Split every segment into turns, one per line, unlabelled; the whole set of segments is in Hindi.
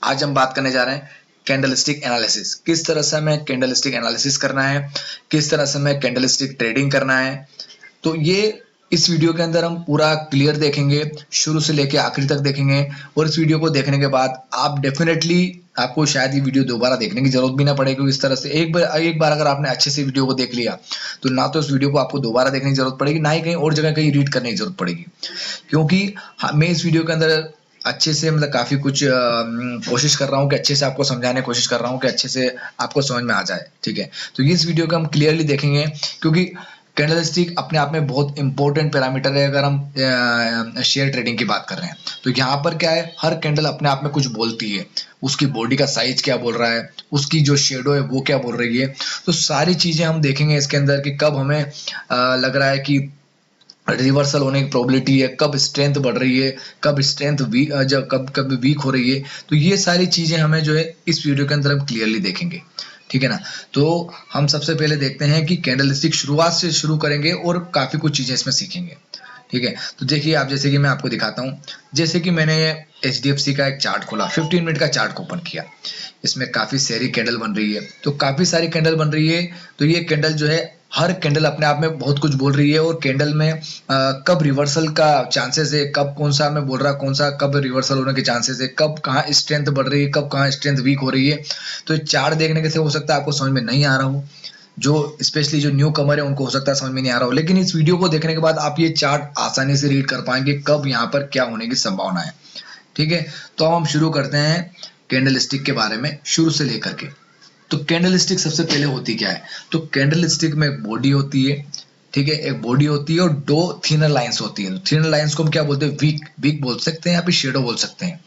आज हम बात करने जा रहे हैं कैंडलस्टिक एनालिसिस। किस तरह से हमें कैंडलस्टिक एनालिसिस करना है, किस तरह से हमें कैंडलस्टिक ट्रेडिंग करना है। तो ये इस वीडियो के अंदर हम पूरा क्लियर देखेंगे, शुरू से लेके आखिरी तक देखेंगे। और इस वीडियो को देखने के बाद आप डेफिनेटली आपको शायद ये वीडियो दोबारा देखने की जरूरत भी ना पड़े, क्योंकि इस तरह से एक बार अगर आपने अच्छे से वीडियो को देख लिया तो ना तो इस वीडियो को आपको दोबारा देखने की जरूरत पड़ेगी, ना ही कहीं और जगह कहीं रीड करने की जरूरत पड़ेगी। क्योंकि मैं इस वीडियो के अंदर अच्छे से काफी कुछ कोशिश कर रहा हूँ कि अच्छे से आपको समझाने की कोशिश कर रहा हूँ कि अच्छे से आपको समझ में आ जाए। ठीक है, तो इस वीडियो को हम क्लियरली देखेंगे, क्योंकि कैंडलस्टिक अपने आप में बहुत इंपॉर्टेंट पैरामीटर है अगर हम शेयर ट्रेडिंग की बात कर रहे हैं। तो यहाँ पर क्या है, हर कैंडल अपने आप में कुछ बोलती है। उसकी बॉडी का साइज क्या बोल रहा है, उसकी जो शेडो है वो क्या बोल रही है। तो सारी चीजें हम देखेंगे इसके अंदर कि कब हमें लग रहा है कि रिवर्सल होने की प्रोबेबिलिटी है, कब स्ट्रेंथ बढ़ रही है, कब स्ट्रेंथ कब वीक हो रही है। तो ये सारी चीजें हमें जो है इस वीडियो के अंदर हम क्लियरली देखेंगे। ठीक है ना। तो हम सबसे पहले देखते हैं कि कैंडलस्टिक शुरुआत से शुरू करेंगे और काफी कुछ चीजें इसमें सीखेंगे। ठीक है, तो देखिए आप, जैसे कि मैं आपको दिखाता हूं, जैसे कि मैंने HDFC का एक चार्ट खोला, 15 मिनट का चार्ट ओपन किया। इसमें काफी सारी कैंडल बन रही है, तो काफी सारी कैंडल बन रही है। तो ये कैंडल जो है, हर कैंडल अपने आप में बहुत कुछ बोल रही है। और कैंडल में कब रिवर्सल का चांसेस है, कब कौन सा मैं बोल रहा, कौन सा कब रिवर्सल होने के चांसेस है, कब कहाँ स्ट्रेंथ बढ़ रही है, कब कहाँ स्ट्रेंथ वीक हो रही है। तो चार्ट देखने के से हो सकता है आपको समझ में नहीं आ रहा हो, जो स्पेशली जो न्यू कमर है उनको हो सकता है समझ में नहीं आ रहा हो, लेकिन इस वीडियो को देखने के बाद आप ये चार्ट आसानी से रीड कर पाएंगे कब यहाँ पर क्या होने की संभावना है। ठीक है, तो अब हम शुरू करते हैं कैंडलस्टिक के बारे में शुरू से लेकर के। तो कैंडलस्टिक सबसे पहले होती क्या है, तो कैंडलस्टिक में एक बॉडी होती है। ठीक है, एक बॉडी होती है और दो थिनर लाइंस होती है। थिनर लाइंस को हम क्या बोलते हैं, वीक बोल सकते हैं या फिर शेडो बोल सकते हैं।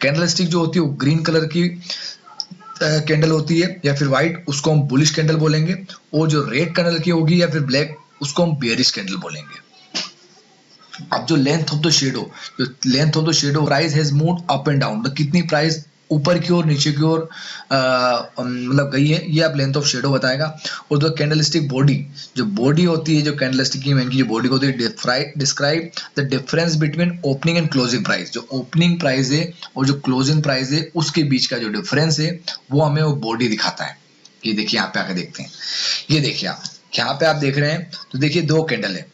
कैंडलस्टिक जो होती है वो ग्रीन कलर की कैंडल होती है या फिर व्हाइट, उसको हम बुलिश कैंडल बोलेंगे। और जो रेड कलर की होगी या फिर ब्लैक, उसको हम बेयरिश कैंडल बोलेंगे। अब जो length of the shadow, price has moved up and down, तो कितनी प्राइस ऊपर की ओर नीचे की ओर गई है, ये आप लेंथ ऑफ शेडो बताएगा। और जो कैंडलस्टिक बॉडी, जो बॉडी होती है, जो कैंडलस्टिक की मेन की जो बॉडी होती है, describe the difference between opening and closing price. जो ओपनिंग प्राइस है और जो क्लोजिंग प्राइस है उसके बीच का जो डिफरेंस है वो हमें वो बॉडी दिखाता है। ये देखिए, यहाँ पे आके देखते हैं। ये देखिए आप, यहाँ पे आप देख रहे हैं, तो देखिए दो कैंडल है।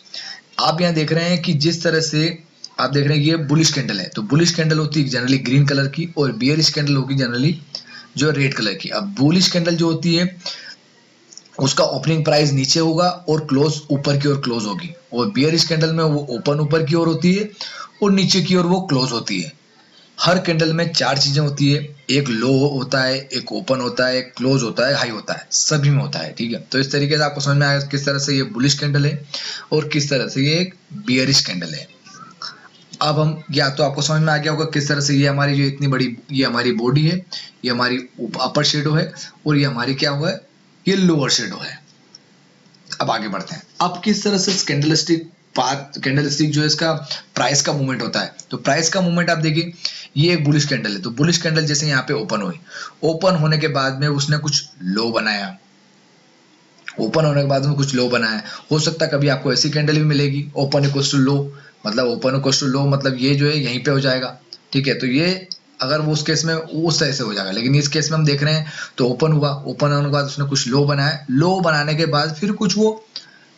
आप यहाँ देख रहे हैं कि जिस तरह से आप देख रहे हैं ये बुलिश कैंडल है, तो बुलिश कैंडल होती है जनरली ग्रीन कलर की, और बियरिश कैंडल होगी जनरली जो रेड कलर की। अब बुलिश कैंडल जो होती है उसका ओपनिंग प्राइस नीचे होगा और क्लोज ऊपर की ओर क्लोज होगी। और बियरिश कैंडल में वो ओपन ऊपर की ओर होती है और नीचे की ओर वो क्लोज होती है। हर कैंडल में चार चीजें होती है, एक लो होता है, एक ओपन होता है, एक क्लोज होता है, हाई होता है, सभी में होता है। ठीक है, तो इस तरीके से आपको समझ में आएगा किस तरह से ये बुलिश कैंडल है और किस तरह से ये एक बियरिश कैंडल है। अब हम, या तो आपको समझ में आ गया होगा किस तरह से ये हमारी जो इतनी बड़ी, ये हमारी बॉडी है, ये हमारी अपर शेडो है, और ये हमारी क्या हुआ है, ये लोअर शेडो है। अब आगे बढ़ते हैं। अब किस तरह से कैंडलस्टिक जो है इसका प्राइस का मूवमेंट होता है। तो प्राइस का मूवमेंट आप देखिए, ये एक बुलिश कैंडल है, तो बुलिश कैंडल जैसे यहाँ पे ओपन हुई, ओपन होने के बाद में उसने कुछ लो बनाया, ओपन होने के बाद में कुछ लो बनाया। हो सकता है कभी आपको ऐसी कैंडल भी मिलेगी, ओपन इक्वल्स टू लो, मतलब ओपन इक्वल्स टू लो, मतलब ये जो है यहीं पे हो जाएगा। ठीक है, तो ये अगर वो उस केस में उस तरह से हो जाएगा, लेकिन इस केस में हम देख रहे हैं तो ओपन हुआ, ओपन होने के बाद उसने कुछ लो बनाया, लो बनाने के बाद फिर कुछ वो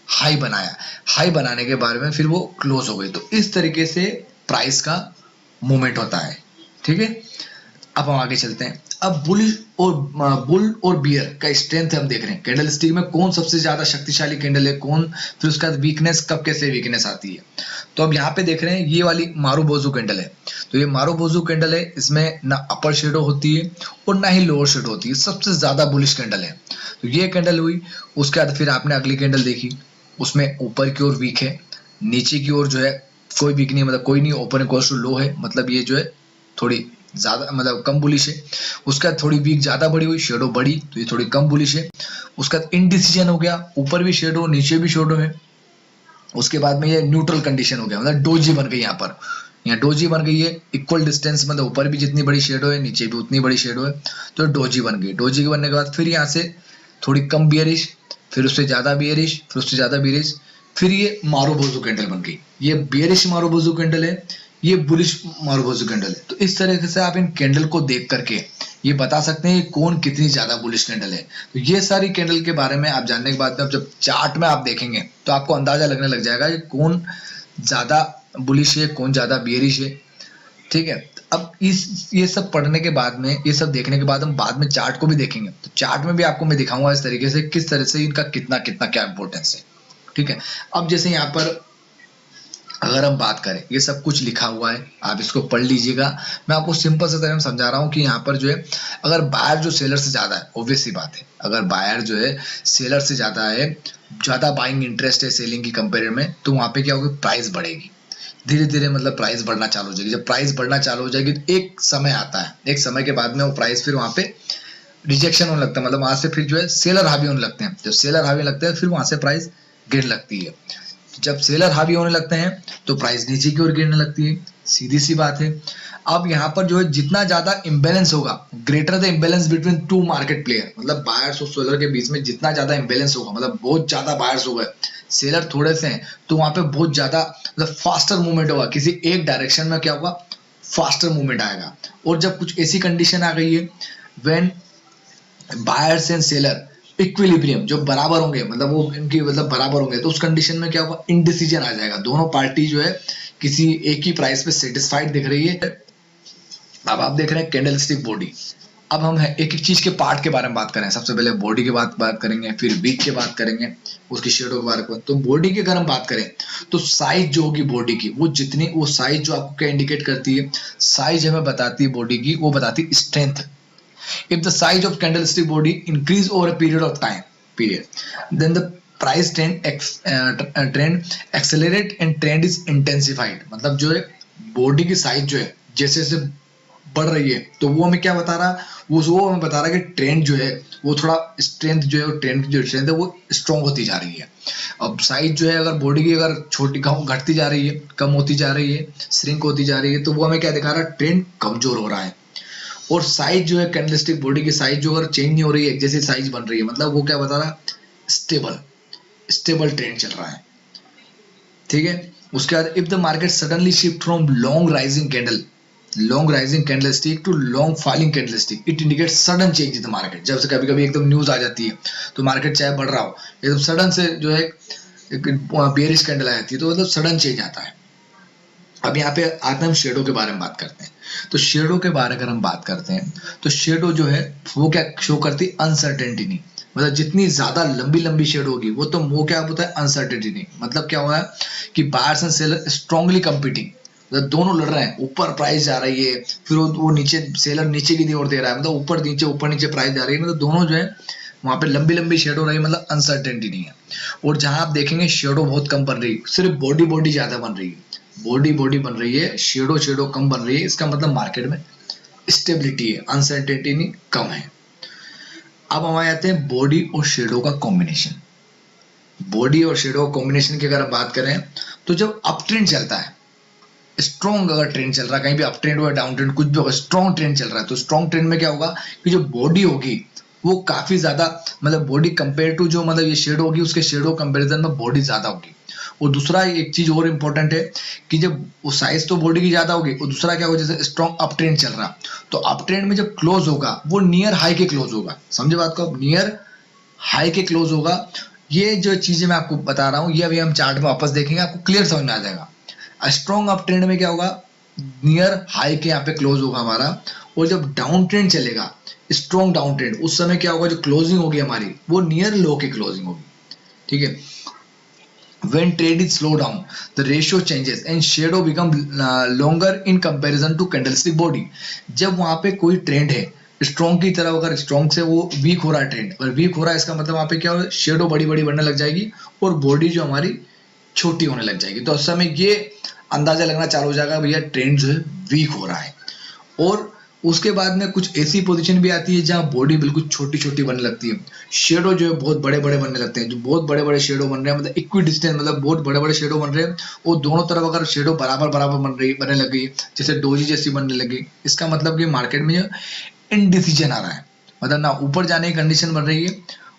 हाई बनाया, हाई बनाने के बाद में फिर वो क्लोज हो गई। तो इस तरीके से प्राइस का मूवमेंट होता है। ठीक है, अब हम आगे चलते हैं। अब बुल और बियर का स्ट्रेंथ हम देख रहे हैं, कैंडलस्टिक में कौन सबसे ज्यादा शक्तिशाली कैंडल है, कौन, फिर उसका वीकनेस, कब कैसे वीकनेस आती है। तो अब यहाँ पे देख रहे हैं ये वाली मारुबोजू कैंडल है। तो ये मारुबोजू कैंडल है, इसमें ना अपर शेडो होती है और ना ही लोअर शेडो होती है, सबसे ज्यादा बुलिश कैंडल है। तो ये कैंडल हुई, उसके बाद फिर आपने अगली कैंडल देखी, उसमें ऊपर की ओर वीक है, नीचे की ओर जो है कोई वीक नहीं, मतलब कोई नहीं, ओपन इक्वल्स टू लो है, मतलब ये जो है थोड़ी ज्यादा, मतलब कम बुलिश है। उसका थोड़ी वीक ज्यादा बड़ी हुई, शेडो बड़ी, तो ये थोड़ी कम बुलिश है। उसका इनडिसीजन हो गया, ऊपर भी शेडो नीचे भी शेडो है। उसके बाद में ये न्यूट्रल कंडीशन हो गया, मतलब डोजी बन गई, यहाँ डोजी बन गई है, इक्वल डिस्टेंस, मतलब ऊपर भी जितनी बड़ी शेडो है नीचे भी उतनी बड़ी शेडो है, तो डोजी बन गई। डोजी बनने के बाद फिर यहाँ से थोड़ी कम बियरिश, फिर उससे ज्यादा बियरिश, फिर उससे ज्यादा बियरिश, फिर ये मारुबोजू कैंडल बन गई। ये बियरिश मारुबोजू कैंडल है, ये बुलिश मारुबोजू कैंडल है। तो इस तरीके से आप इन कैंडल को देख करके ये बता सकते हैं कि कौन कितनी ज्यादा बुलिश कैंडल है। तो ये सारी कैंडल के बारे में आप जानने के बाद में जब चार्ट में आप देखेंगे तो आपको अंदाजा लगने लग जाएगा कि कौन ज्यादा बुलिश है, कौन ज्यादा बियरिश है। ठीक है, अब ये सब पढ़ने के बाद में, ये सब देखने के बाद हम बाद में चार्ट को भी देखेंगे। तो चार्ट में भी आपको मैं दिखाऊंगा इस तरीके से किस तरह से इनका कितना कितना क्या इंपॉर्टेंस है। ठीक है, अब जैसे यहाँ पर अगर हम बात करें, ये सब कुछ लिखा हुआ है, आप इसको पढ़ लीजिएगा। मैं आपको सिंपल से तरह में समझा रहा हूँ कि यहाँ पर जो है अगर बायर जो सेलर से ज्यादा है, ऑब्वियस सी बात है, अगर बायर जो है सेलर से ज्यादा है, ज्यादा बाइंग इंटरेस्ट है सेलिंग की कंपेयर में, तो वहां पे क्या होगा, प्राइस बढ़ेगी धीरे धीरे, मतलब प्राइस बढ़ना चालू हो जाएगी। जब प्राइस बढ़ना चालू हो जाएगी तो एक समय आता है, एक समय के बाद में वो प्राइस फिर वहां पे रिजेक्शन होने लगता है, मतलब वहां से फिर जो है सेलर हावी होने लगते हैं। जब सेलर हावी लगते हैं फिर वहां से प्राइस गिर लगती है। जब सेलर हावी होने लगते हैं तो प्राइस नीचे की ओर गिरने लगती है, सीधी सी बात है। अब यहाँ पर जो है जितना ज्यादा इंबैलेंस होगा, greater the imbalance between two market player, मतलब बायर्स और सेलर के बीच में जितना ज्यादा इंबैलेंस होगा, मतलब बहुत ज्यादा बायर्स हो गए, सेलर थोड़े से हैं, तो वहां पे बहुत ज्यादा मतलब फास्टर मूवमेंट होगा, किसी एक डायरेक्शन में क्या होगा, फास्टर मूवमेंट आएगा। और जब कुछ ऐसी कंडीशन आ गई है when buyers and seller equilibrium, जो बराबर होंगे, मतलब वो इनकी मतलब बराबर होंगे, तो उस कंडीशन में क्या होगा, इनडिसीजन आ जाएगा। दोनों पार्टी जो है किसी एक ही प्राइस पे सेटिस्फाइड दिख रही है। अब आप देख रहे हैं कैंडलस्टिक बॉडी। अब हम एक एक चीज के पार्ट के बारे में बात करें। सबसे पहले बॉडी की बात करेंगे, फिर वीक की बात करेंगे, उसकी शेडो के बारे में। तो बॉडी की अगर हम बात करें तो साइज जो होगी बॉडी की, वो जितनी, वो साइज जो आपको क्या इंडिकेट करती है, साइज हमें बताती है बॉडी की, वो बताती है strength. If the size of candlestick body increase over a period of time, then the price trend accelerate and trend is intensified। मतलब जो है बॉडी की साइज जो है जैसे जैसे बढ़ रही है, तो वो हमें क्या बता रहा, वो हमें बता रहा है कि ट्रेंड जो है वो थोड़ा स्ट्रेंथ जो है, ट्रेंड की जो स्ट्रेंथ है वो स्ट्रॉन्ग होती जा रही है। अब साइज जो है अगर बॉडी की अगर छोटी घटती जा रही है, कम होती जा रही है, श्रिंक होती जा रही है, तो वो हमें क्या दिखा रहा है, ट्रेंड कमजोर हो रहा है। और साइज जो है कैंडलस्टिक बॉडी की साइज जो अगर चेंज नहीं हो रही है, एक जैसी साइज बन रही है, मतलब वो क्या बता रहा है, स्टेबल ट्रेंड चल रहा है। ठीक है, उसके बाद if the market suddenly shift from long rising candlestick to long falling candlestick, it indicates sudden change in the market. जब से कभी कभी एकदम न्यूज आ जाती है तो मार्केट चाहे बढ़ रहा हो, एकदम सडन से जो है बेयरिश कैंडल आ जाती है, तो मतलब सडन चेंज आता है। अब यहाँ पे आते हैं हम शेडो के बारे में बात करते हैं। तो शेडो के बारे में अगर हम बात करते हैं तो शेडो जो है वो क्या शो करती है, अनसर्टेनिटी नहीं। मतलब जितनी ज्यादा लंबी शेडो होगी वो क्या होता है, अनसर्टेनिटी नहीं। मतलब क्या हुआ है कि buyers and seller strongly competing, मतलब दोनों लड़ रहे हैं, ऊपर प्राइस जा रही है, फिर वो नीचे, सेलर नीचे की ओर दे रहा है, मतलब ऊपर नीचे प्राइस जा रही है, मतलब दोनों जो है वहां पे लंबी शेडो रही, मतलब अनसर्टेनिटी नहीं है। और जहां आप देखेंगे शेडो बहुत कम बन रही है, सिर्फ बॉडी ज्यादा बन रही है, बॉडी बन रही है, शेडो कम बन रही है, इसका मतलब मार्केट में स्टेबिलिटी है, अनसर्टेनिटी कम है। अब हम आते हैं बॉडी और शेडो का कॉम्बिनेशन। बॉडी और शेडो कॉम्बिनेशन की अगर हम बात करें तो जब अप ट्रेंड चलता है, स्ट्रॉन्ग अगर ट्रेंड चल रहा है, कहीं भी अप ट्रेंड हो डाउन ट्रेंड कुछ भी होगा, स्ट्रॉन्ग ट्रेंड चल रहा है, तो स्ट्रॉन्ग ट्रेंड में क्या होगा कि जो बॉडी होगी वो काफी ज्यादा, मतलब बॉडी कंपेयर टू जो मतलब ये शेडो होगी, उसके शेडो कंपेरिजन में बॉडी ज्यादा होगी। और दूसरा एक चीज और इंपॉर्टेंट है कि जब वो साइज तो बॉडी की ज्यादा होगी, और दूसरा क्या होगा, जैसे स्ट्रॉन्ग अप ट्रेंड चल रहा, तो अप ट्रेंड में जब क्लोज होगा वो नियर हाई के क्लोज होगा। समझे बात को, नियर हाई के क्लोज होगा। ये जो चीजें मैं आपको बता रहा हूँ ये अभी हम चार्ट में वापस देखेंगे, आपको क्लियर समझ में आ जाएगा। स्ट्रॉन्ग अप ट्रेंड में क्या होगा, नियर हाई के यहाँ पे क्लोज होगा हमारा। और जब डाउन ट्रेंड चलेगा, स्ट्रॉन्ग डाउन ट्रेंड, उस समय क्या होगा, जो क्लोजिंग होगी हमारी वो नियर लो की क्लोजिंग होगी। ठीक है, when trade is slow down the ratio changes and shadow become longer in comparison to candlestick body। जब वहां पे कोई ट्रेंड है स्ट्रॉन्ग की तरफ, अगर स्ट्रॉन्ग से वो वीक हो रहा है, ट्रेंड अगर वीक हो रहा है, इसका मतलब वहां पे क्या हो, शेडो बड़ी बनने लग जाएगी और बॉडी जो हमारी छोटी होने लग जाएगी। तो उस समय ये अंदाजा लगना चालू हो जाएगा भैया ट्रेंड जो है वीक हो रहा है। और उसके बाद में कुछ ऐसी पोजीशन भी आती है जहां बॉडी बिल्कुल छोटी बनने लगती है, शेडो जो है बहुत बड़े बनने लगते हैं। जो बहुत बड़े शेडो बन रहे हैं, मतलब इक्वी डिस्टेंस, मतलब बहुत बड़े शेडो बन रहे हैं, और दोनों तरफ अगर शेडो बराबर बनने लग गई, जैसे डोजी जैसी बनने लगी, इसका मतलब कि मार्केट में इनडिसीजन आ रहा है, मतलब ना ऊपर जाने की कंडीशन बन रही है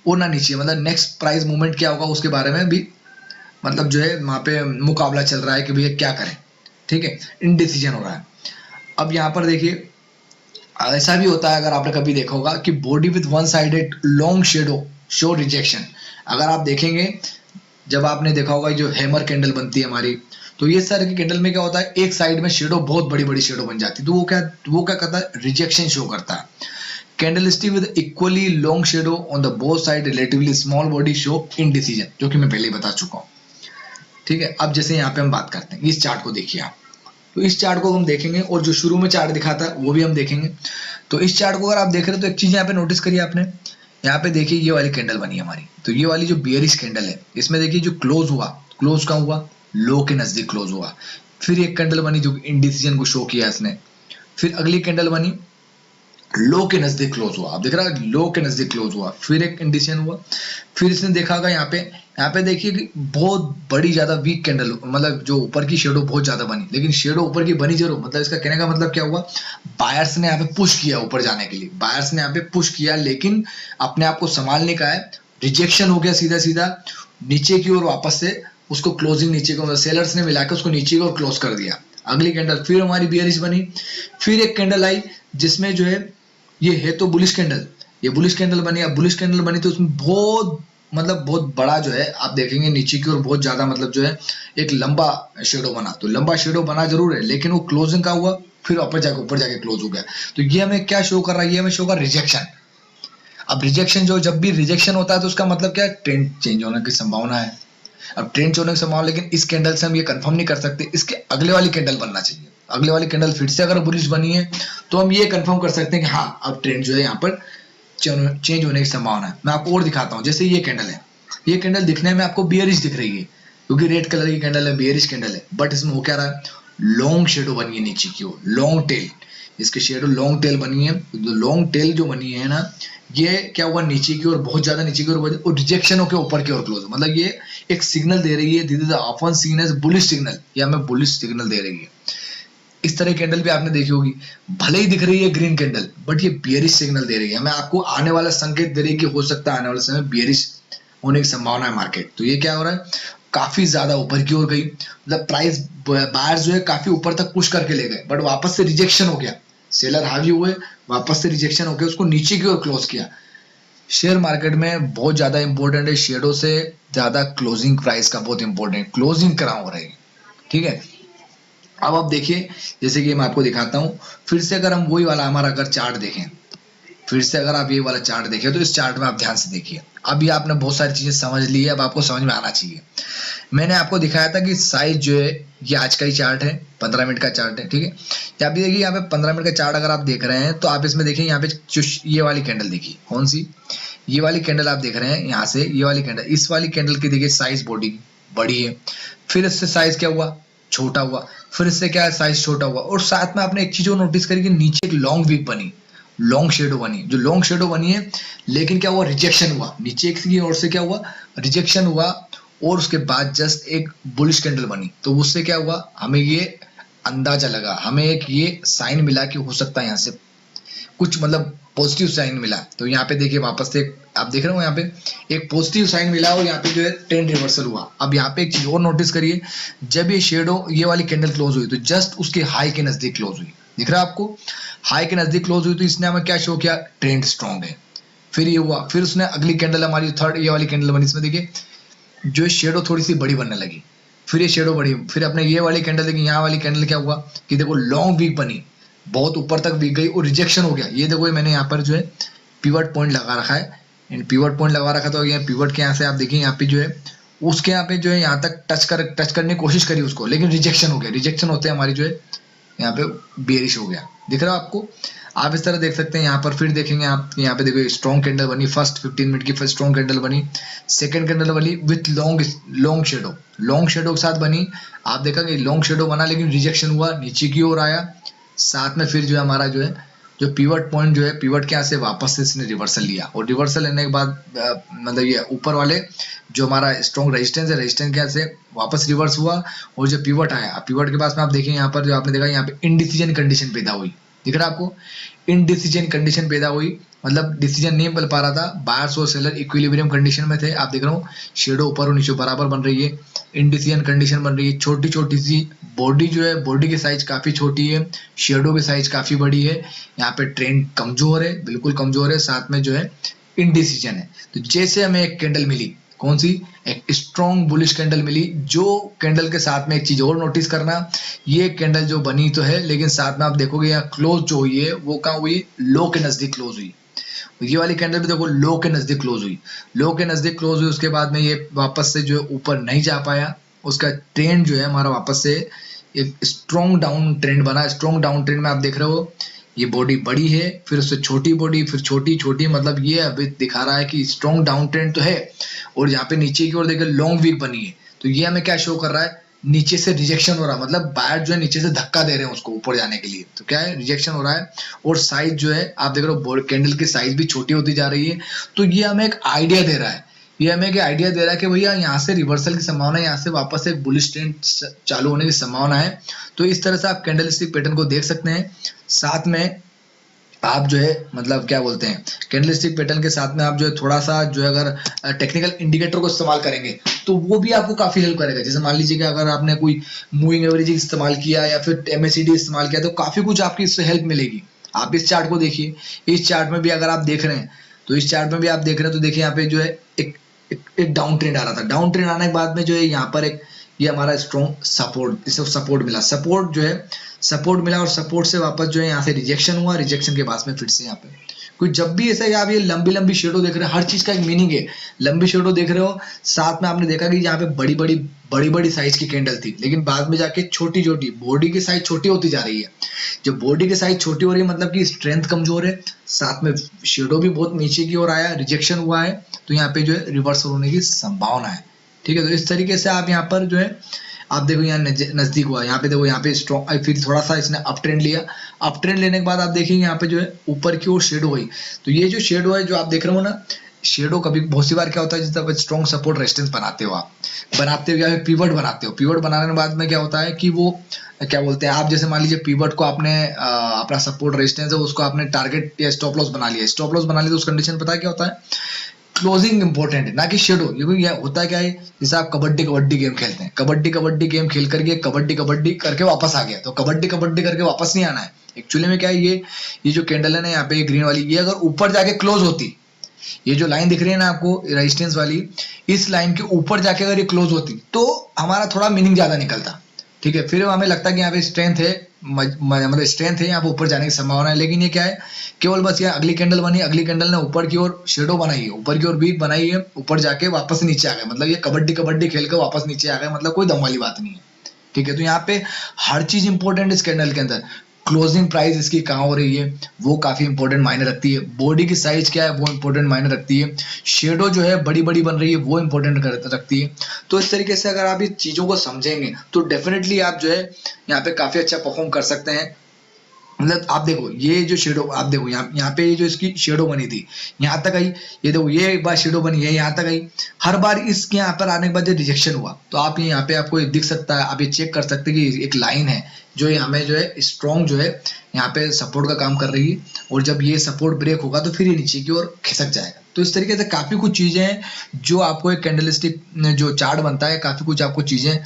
और ना नीचे, मतलब नेक्स्ट प्राइस मूवमेंट क्या होगा उसके बारे में भी मतलब जो है वहां पे मुकाबला चल रहा है कि भैया क्या करें। ठीक है, इनडिसीजन हो रहा है। अब यहाँ पर देखिए ऐसा भी होता है, अगर आपने कभी देखा होगा कि body with one sided long shadow show rejection. अगर आप देखेंगे, जब आपने देखा होगा जो हैमर कैंडल बनती है हमारी, तो ये सारे के कैंडल में क्या होता है, एक साइड में शेडो बहुत बड़ी बड़ी शेडो बन जाती है, तो वो क्या करता है, रिजेक्शन शो करता है। Candlestick with equally long shadow on the both side relatively small body show indecision, जो कि मैं पहले ही बता चुका हूँ। ठीक है, अब जैसे यहाँ पे हम बात करते हैं, इस चार्ट को देखिए आप, तो इस चार्ट को हम देखेंगे और जो शुरू में चार्ट दिखाता है वो भी हम देखेंगे। तो इस चार्ट को अगर आप देख रहे हैं तो एक चीज यहाँ पे नोटिस करिए आपने, यहाँ पे देखिए ये वाली कैंडल बनी है हमारी, तो ये वाली जो बियरिश कैंडल है, इसमें देखिए जो क्लोज हुआ, क्लोज कहाँ हुआ, लो के नजदीक क्लोज हुआ। फिर एक कैंडल बनी जो इंडिसीजन को शो किया इसने, फिर अगली कैंडल बनी लो के नजदीक क्लोज हुआ, आप देख रहा है लो के नजदीक क्लोज हुआ, फिर एक इंडिसीजन हुआ, फिर इसने देखा होगा यहाँ पे देखिए कि बहुत बड़ी ज्यादा वीक कैंडल, मतलब जो ऊपर की शेडो बहुत ज्यादा बनी, लेकिन शेडो ऊपर की बनी जरूर, मतलब इसका कहने का मतलब क्या हुआ, बायर्स ने यहाँ पे पुश किया ऊपर जाने के लिए, बायर्स ने यहाँ पे पुश किया, लेकिन अपने आप को संभालने का है, रिजेक्शन हो गया सीधा सीधा नीचे की ओर, वापस से उसको क्लोजिंग नीचे को, सेलर्स ने मिलाकर उसको नीचे की ओर क्लोज कर दिया। अगली कैंडल फिर हमारी बियरिश बनी, फिर एक कैंडल आई जिसमें जो है ये है तो बुलिश कैंडल, ये बुलिश कैंडल बनी। अब बुलिश कैंडल बनी तो उसमें बहुत बड़ा जो है आप देखेंगे नीचे की ओर बहुत ज्यादा, मतलब जो है एक लंबा शेडो बना, तो लंबा शेडो बना जरूर है, लेकिन वो क्लोजिंग का हुआ, फिर ऊपर जाके क्लोज हो गया। तो ये हमें क्या शो कर रहा है, ये हमें शो कर रिजेक्शन। अब रिजेक्शन जब भी रिजेक्शन होता है तो उसका मतलब क्या है, ट्रेंड चेंज होने की संभावना है। अब ट्रेंड होने की संभावना, लेकिन इस कैंडल से हम ये कंफर्म नहीं कर सकते, इसके अगले वाली कैंडल बनना चाहिए, अगले वाली कैंडल फिर से अगर बुलिश बनी है तो हम ये कंफर्म कर सकते हैं कि हाँ अब ट्रेंड जो है यहाँ पर चेंज होने की संभावना है। मैं आपको और दिखाता हूँ, जैसे ये कैंडल है, ये कैंडल दिखने में आपको बियरिश दिख रही है क्योंकि रेड कलर की कैंडल है, बियरिश कैंडल है, बट इसमें हो क्या रहा है, लॉन्ग शेडो बनी है नीचे की ओर, लॉन्ग टेल, इसके शेडो लॉन्ग टेल बनी है। लॉन्ग टेल जो बनी है ना, ये क्या हुआ, नीचे की ओर बहुत ज्यादा नीचे की ओर, और रिजेक्शन होकर ऊपर की ओर क्लोज, मतलब ये एक सिग्नल दे रही है, this is often seen as bullish signal, या हमें बुलिश सिग्नल दे रही है। इस तरह कैंडल भी आपने देखी होगी, भले ही दिख रही है ग्रीन कैंडल, बट ये बियरिश सिग्नल दे रही है, हमें आपको आने वाला संकेत दे रही है कि हो सकता है आने वाले समय बियरिश होने की संभावना है मार्केट। तो ये क्या हो रहा है, काफी ज्यादा ऊपर की ओर गई, मतलब प्राइस बायर्स जो है काफी ऊपर तक पुश करके ले गए, बट वापस से रिजेक्शन हो गया, सेलर हावी हुए, वापस से रिजेक्शन हो गया, उसको नीचे की ओर क्लोज किया। शेयर मार्केट में बहुत ज्यादा इंपॉर्टेंट है, शेडो से ज्यादा क्लोजिंग प्राइस का बहुत इंपॉर्टेंट, क्लोजिंग करा हो रही है। ठीक है, अब आप देखिए, जैसे कि मैं आपको दिखाता हूं, फिर से अगर हम वही वाला हमारा अगर चार्ट देखें, फिर से अगर आप ये वाला चार्ट देखें, तो इस चार्ट में आप ध्यान से देखिए, अब ये आपने बहुत सारी चीजें समझ ली है, अब आपको समझ में आना चाहिए। मैंने आपको दिखाया था कि साइज जो है ये आज का ही चार्ट है, 15 मिनट का चार्ट है। ठीक है, यहाँ पे देखिए, यहाँ पे 15 मिनट का चार्ट अगर आप देख रहे हैं तो आप इसमें देखिए, यहाँ पे जो ये वाली कैंडल देखिए, कौन सी, ये वाली कैंडल आप देख रहे हैं, यहाँ से ये वाली कैंडल, इस वाली कैंडल की देखिए साइज बॉडी बड़ी है, फिर इससे साइज क्या हुआ, छोटा हुआ, फिर इससे क्या है, साइज छोटा हुआ, और साथ में आपने एक चीज और नोटिस करी कि नीचे एक लॉन्ग वीक बनी, लॉन्ग शेडो बनी, जो लॉन्ग शेडो बनी है, लेकिन क्या हुआ, रिजेक्शन हुआ, नीचे की ओर से क्या हुआ, रिजेक्शन हुआ, और उसके बाद जस्ट एक बुलिश कैंडल बनी। तो उससे क्या हुआ, हमें ये अंदाजा लगा, हमें एक ये साइन मिला कि हो सकता है यहाँ से कुछ मतलब पॉजिटिव साइन मिला। तो यहाँ पे देखिए वापस से आप देख रहे हो, यहाँ पे एक पॉजिटिव साइन मिला और यहाँ पे जो है ट्रेंड रिवर्सल हुआ। अब यहाँ पे एक चीज और नोटिस करिए, जब ये शेडो ये वाली कैंडल क्लोज हुई तो जस्ट उसके हाई के नजदीक क्लोज हुई, दिख रहा है आपको, हाई के नजदीक क्लोज हुई, तो इसने हमें क्या शो किया, ट्रेंड स्ट्रॉन्ग है। फिर ये हुआ, फिर उसने अगली कैंडल हमारी थर्ड ये वाली कैंडल बनी, इसमें देखिए जो शेडो थोड़ी सी बड़ी बनने लगी, फिर ये शेडो बड़ी, फिर अपने ये वाली कैंडल देखिए, यहाँ वाली कैंडल क्या हुआ कि देखो लॉन्ग वीक बनी, बहुत ऊपर तक वीक गई और रिजेक्शन हो गया। ये देखो मैंने यहाँ पर जो है पिवट पॉइंट लगा रखा है, पिवट पॉइंट लगा रखा, तो ये पिवट के यहाँ से आप देखिए, यहाँ पे जो है उसके यहाँ पे जो है यहाँ तक टच करने की कोशिश करी उसको, लेकिन रिजेक्शन हो गया, रिजेक्शन होते हमारी जो है यहाँ पे बेरिश हो गया, दिख रहा है आपको। आप इस तरह देख सकते हैं, यहाँ पर फिर देखेंगे आप, यहाँ पे देखो स्ट्रॉन्ग कैंडल बनी, फर्स्ट 15 मिनट की फर्स्ट स्ट्रॉन्ग कैंडल बनी, सेकंड कैंडल बनी विथ लॉन्ग शेडो के साथ बनी, आप देखेंगे लॉन्ग शेडो बना, लेकिन रिजेक्शन हुआ, नीचे की ओर आया, साथ में फिर जो है हमारा जो है जो पिवट पॉइंट जो है, पिवट के यहाँ से वापस से इसने रिवर्सल लिया, और रिवर्सल लेने के बाद मतलब ये ऊपर वाले जो हमारा स्ट्रॉन्ग रेजिस्टेंस है, रेजिस्टेंस के यहाँ से वापस रिवर्स हुआ, और जो पिवट आया, पिवट के पास में आप देखिए यहाँ पर जो आपने देखा, यहाँ पे इंडिसीजन कंडीशन पैदा हुई, दिख रहा है आपको, इनडिसीजन कंडीशन पैदा हुई, मतलब डिसीजन नहीं मिल पा रहा था, बायर्स और सेलर इक्विलिब्रियम कंडीशन में थे। आप देख रहे हो शेडो ऊपर और नीचे बराबर बन रही है, इनडिसीजन कंडीशन बन रही है, छोटी छोटी सी बॉडी जो है, बॉडी की साइज काफी छोटी है, शेडो की साइज काफी बड़ी है, यहाँ पे ट्रेंड कमजोर है, बिल्कुल कमजोर है, साथ में जो है इनडिसीजन है। तो जैसे हमें एक कैंडल मिली, कौन सी, एक स्ट्रॉन्ग बुलिश कैंडल मिली, जो कैंडल के साथ में एक चीज और नोटिस करना, ये कैंडल जो बनी तो है लेकिन साथ में आप देखोगे यहाँ क्लोज जो हुई है वो कहाँ हुई, लो के नजदीक क्लोज हुई। ये वाली कैंडल भी देखो लो के नजदीक क्लोज हुई, लो के नजदीक क्लोज हुई, उसके बाद में ये वापस से जो है ऊपर नहीं जा पाया, उसका ट्रेंड जो है हमारा वापस से एक स्ट्रॉन्ग डाउन ट्रेंड बना। स्ट्रॉन्ग डाउन ट्रेंड में आप देख रहे हो ये बॉडी बड़ी है, फिर उससे छोटी बॉडी, फिर छोटी छोटी, मतलब ये अभी दिखा रहा है कि स्ट्रॉन्ग डाउन ट्रेंड तो है। और यहाँ पे नीचे की ओर देखिए लॉन्ग वीक बनी है, तो ये हमें क्या शो कर रहा है, नीचे से रिजेक्शन हो रहा है, मतलब बायर जो है नीचे से धक्का दे रहे हैं उसको ऊपर जाने के लिए, तो क्या है, रिजेक्शन हो रहा है। और साइज जो है आप देख रहे हो कैंडल की साइज भी छोटी होती जा रही है, तो ये हमें एक आइडिया दे रहा है, ये हमें एक आइडिया दे रहा है कि भैया यहाँ से रिवर्सल की संभावना है, यहाँ से वापस एक बुलिश ट्रेंड चालू होने की संभावना है। तो इस तरह से आप कैंडलस्टिक पैटर्न को देख सकते हैं। साथ में आप जो है मतलब क्या बोलते हैं, कैंडलस्टिक पैटर्न के साथ में आप जो है थोड़ा सा जो है अगर टेक्निकल इंडिकेटर को इस्तेमाल करेंगे तो वो भी आपको काफी हेल्प करेगा। जैसे मान लीजिए कि अगर आपने कोई मूविंग एवरेज इस्तेमाल किया या फिर MACD इस्तेमाल किया तो काफी कुछ आपकी इससे हेल्प मिलेगी। आप इस चार्ट को देखिए, इस चार्ट में भी अगर आप देख रहे हैं तो इस चार्ट में भी आप देख रहे हैं तो देखिए यहाँ पे जो है एक डाउन ट्रेंड आ रहा था, डाउन ट्रेंड आने के बाद में जो है यहाँ पर एक ये हमारा स्ट्रॉन्ग सपोर्ट, इसे सपोर्ट मिला, सपोर्ट जो है सपोर्ट मिला और सपोर्ट से वापस जो है यहाँ से रिजेक्शन हुआ, रिजेक्शन के बाद में फिर से यहाँ पे कोई जब भी ऐसा आप ये लंबी लंबी शेडो देख रहे हैं, हर चीज का एक मीनिंग है। लंबी शेडो देख रहे हो, साथ में आपने देखा कि यहाँ पे बड़ी बड़ी साइज की कैंडल थी, लेकिन बाद में जाके छोटी छोटी बॉडी की साइज छोटी होती जा रही है। जब बॉडी की साइज छोटी हो रही है मतलब कि स्ट्रेंथ कमजोर है, साथ में शेडो भी बहुत नीचे की ओर आया, रिजेक्शन हुआ है, तो यहाँ पे जो है रिवर्सल होने की संभावना है। ठीक है, तो इस तरीके से आप यहाँ पर जो है आप देखो यहाँ नजदीक हुआ, यहाँ पे देखो यहाँ पे स्ट्रॉन्ग, फिर थोड़ा सा इसने अप ट्रेंड लिया, अप ट्रेंड लेने के बाद आप देखेंगे यहाँ पे जो है ऊपर की ओर शेडो हुई। तो ये जो शेडो है जो आप देख रहे हो ना, शेडो कभी बहुत सी बार क्या होता है जब स्ट्रॉन्ग सपोर्ट रेजिस्टेंस बनाते हो, आप बनाते हो या फिर पीवट बनाते हो, पीवट बनाने के बाद में क्या होता है कि वो क्या बोलते हैं, आप जैसे मान लीजिए पीवट को आपने अपना सपोर्ट रेजिस्टेंस है उसको आपने टारगेट या स्टॉप लॉस बना लिया, स्टॉप लॉस बना लिया तो उस कंडीशन पता है क्या होता है, क्लोजिंग इंपॉर्टेंट है ना कि शेडो। ये होता क्या है, जैसे आप कबड्डी गेम खेलते हैं, कबड्डी गेम खेल करके कबड्डी करके वापस आ गया, तो कबड्डी करके वापस नहीं आना है। एक्चुअली में क्या है, ये जो कैंडल है ना यहाँ पे ग्रीन वाली, ये अगर ऊपर जाके क्लोज होती, ये जो लाइन दिख रही है ना आपको रेजिस्टेंस वाली, इस लाइन के ऊपर जाके अगर ये क्लोज होती तो हमारा थोड़ा मीनिंग ज्यादा निकलता। ठीक है, फिर हमें लगता है कि यहाँ पे स्ट्रेंथ है, मतलब स्ट्रेंथ है, यहाँ पे ऊपर जाने की संभावना है। लेकिन ये क्या है, केवल बस ये अगली कैंडल बनी, अगली कैंडल ने ऊपर की ओर शेडो बनाई है, ऊपर की ओर वीक बनाई है, ऊपर जाके वापस नीचे आ गए, मतलब ये कबड्डी खेल कर वापस नीचे आ गए, मतलब कोई दम वाली बात नहीं है। ठीक है, तो यहाँ पे हर चीज इंपॉर्टेंट है इस कैंडल के अंदर। क्लोजिंग प्राइस इसकी कहाँ हो रही है वो काफी इंपॉर्टेंट मायने रखती है, बॉडी की साइज क्या है वो इंपॉर्टेंट मायने रखती है, शेडो जो है बड़ी बन रही है वो इंपॉर्टेंट रखती है। तो इस तरीके से अगर आप ये चीजों को समझेंगे तो डेफिनेटली आप जो है यहाँ पे काफी अच्छा परफॉर्म कर सकते हैं। मतलब आप देखो ये जो शेडो, आप देखो यहाँ पे ये जो इसकी शेडो बनी थी यहाँ तक आई, ये देखो ये एक बार शेडो बनी है यहाँ तक आई, हर बार इसके यहाँ पर आने के बाद जो रिजेक्शन हुआ, तो आप ये यहाँ पे आपको दिख सकता है, आप ये चेक कर सकते हैं कि एक लाइन है जो हमें जो है स्ट्रॉन्ग जो है यहाँ पे सपोर्ट का काम कर रही है, और जब ये सपोर्ट ब्रेक होगा तो फिर ये नीचे की ओर खिसक जाएगा। तो इस तरीके से काफी कुछ चीजें हैं जो आपको एक कैंडलस्टिक जो चार्ट बनता है, काफी कुछ आपको चीजें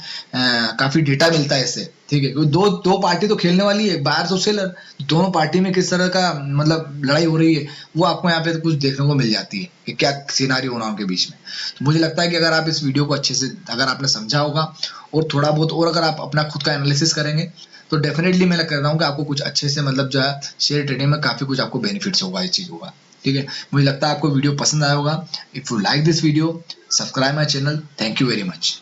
काफी डेटा मिलता है इससे। ठीक है, क्योंकि दो पार्टी तो खेलने वाली है, बायर्स और सेलर, दोनों पार्टी में किस तरह का मतलब लड़ाई हो रही है वो आपको यहाँ पे कुछ देखने को मिल जाती है कि क्या सिनारी होना उनके बीच में। तो मुझे लगता है कि अगर आप इस वीडियो को अच्छे से अगर आपने समझा होगा और थोड़ा बहुत और अगर आप अपना खुद का एनालिसिस करेंगे तो डेफिनेटली मैं कह रहा हूँ कि आपको कुछ अच्छे से मतलब जो है शेयर ट्रेडिंग में काफी कुछ आपको बेनिफिट्स होगा इस चीज होगा। ठीक है, मुझे लगता है आपको वीडियो पसंद आया होगा। If you like this video, subscribe my channel. Thank you very much.